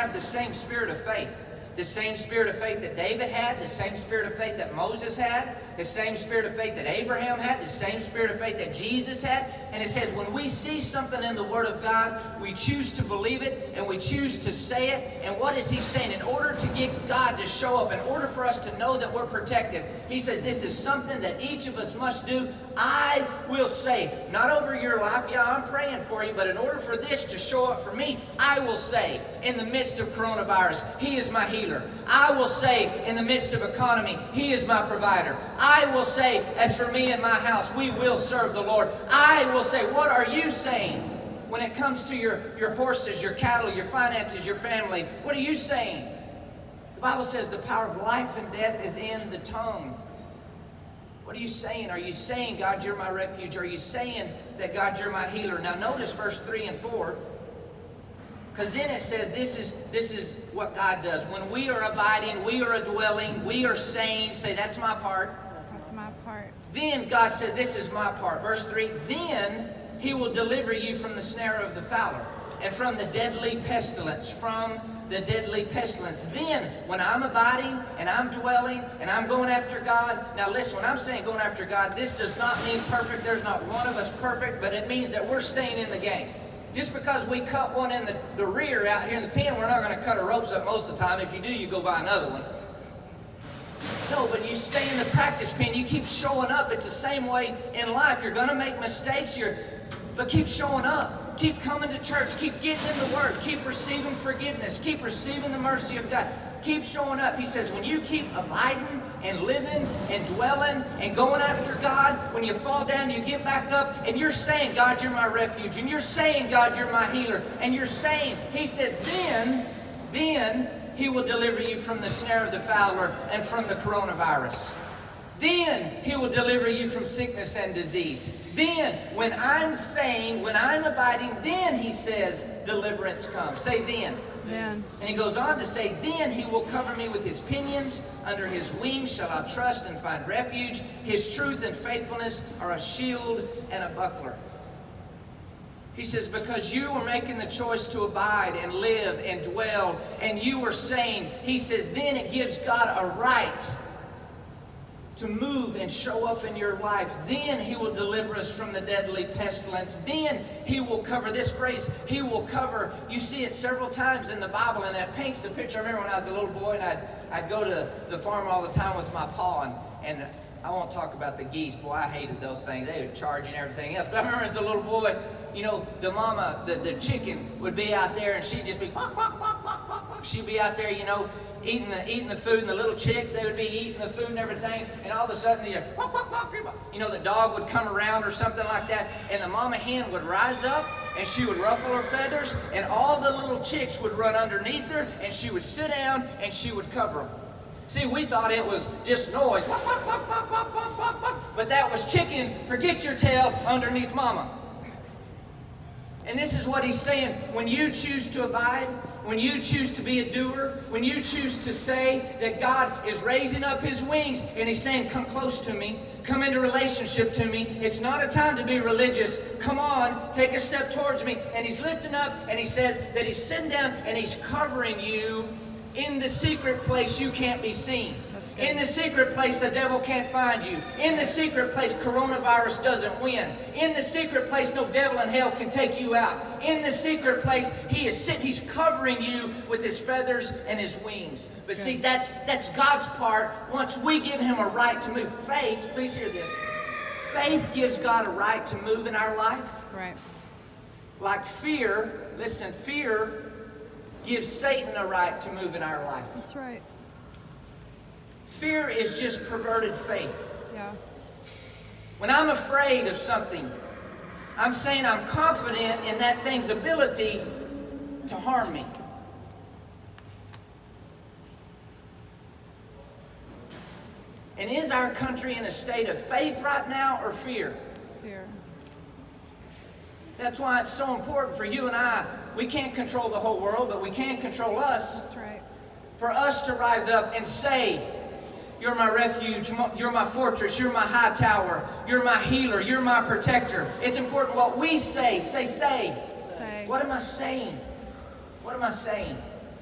have the same spirit of faith. The same spirit of faith that David had, the same spirit of faith that Moses had, the same spirit of faith that Abraham had, the same spirit of faith that Jesus had. And it says when we see something in the Word of God, we choose to believe it and we choose to say it. And what is he saying? In order to get God to show up, in order for us to know that we're protected, he says this is something that each of us must do. I will say, not over your life, yeah, I'm praying for you, but in order for this to show up for me, I will say, in the midst of coronavirus, he is my healer. I will say, in the midst of economy, he is my provider. I will say, as for me and my house, we will serve the Lord. I will say, what are you saying when it comes to your horses, your cattle, your finances, your family? What are you saying? The Bible says the power of life and death is in the tongue. What are you saying? Are you saying, God, you're my refuge? Are you saying that, God, you're my healer? Now notice verse 3 and 4. Because then it says this is what God does. When we are abiding, we are dwelling, we are saying, say, that's my part. That's my part. Then God says, this is my part. Verse 3, then he will deliver you from the snare of the fowler and from the deadly pestilence, from the deadly pestilence. Then, when I'm abiding and I'm dwelling and I'm going after God, now listen, when I'm saying going after God, this does not mean perfect. There's not one of us perfect, but it means that we're staying in the game. Just because we cut one in the rear out here in the pen, we're not going to cut our ropes up most of the time. If you do, you go buy another one. No, but you stay in the practice pen. You keep showing up. It's the same way in life. You're going to make mistakes, but keep showing up. Keep coming to church. Keep getting in the Word. Keep receiving forgiveness. Keep receiving the mercy of God. Keep showing up. He says, when you keep abiding and living and dwelling and going after God, when you fall down, you get back up and you're saying, God, you're my refuge. And you're saying, God, you're my healer. And you're saying, he says, then he will deliver you from the snare of the fowler and from the coronavirus. Then he will deliver you from sickness and disease. Then, when I'm abiding, then he says, deliverance comes. Say then. Then. And he goes on to say, then he will cover me with his pinions. Under his wings shall I trust and find refuge. His truth and faithfulness are a shield and a buckler. He says, because you were making the choice to abide and live and dwell, and you were saying, he says, then it gives God a right to move and show up in your life. Then he will deliver us from the deadly pestilence. Then he will cover, this phrase, he will cover, you see it several times in the Bible, and that paints the picture. I remember when I was a little boy and I'd go to the farm all the time with my pa, and I won't talk about the geese. Boy, I hated those things. They would charge and everything else. But I remember as a little boy, you know, the mama, the chicken would be out there and she'd just be, quack, quack, quack, quack, quack, quack. She'd be out there, you know, eating the food, and the little chicks, they would be eating the food and everything, and all of a sudden, you know, the dog would come around or something like that, and the mama hen would rise up, and she would ruffle her feathers, and all the little chicks would run underneath her, and she would sit down, and she would cover them. See, we thought it was just noise, but that was chicken, forget your tail, underneath mama. And this is what he's saying. When you choose to abide, when you choose to be a doer, when you choose to say that God is raising up his wings and he's saying, come close to me, come into relationship to me. It's not a time to be religious. Come on, take a step towards me. And he's lifting up and he says that he's sitting down and he's covering you in the secret place you can't be seen. In the secret place, the devil can't find you. In the secret place, coronavirus doesn't win. In the secret place, no devil in hell can take you out. In the secret place, he's covering you with his feathers and his wings. But see, that's God's part. Once we give him a right to move, faith, please hear this. Faith gives God a right to move in our life. Right. Like fear, listen, fear gives Satan a right to move in our life. That's right. Fear is just perverted faith. Yeah. When I'm afraid of something, I'm saying I'm confident in that thing's ability to harm me. And is our country in a state of faith right now or fear? Fear. That's why it's so important for you and I. We can't control the whole world, but we can control us. That's right. For us to rise up and say, you're my refuge, you're my fortress, you're my high tower, you're my healer, you're my protector. It's important what we say. Say. Say. What am I saying? What am I saying?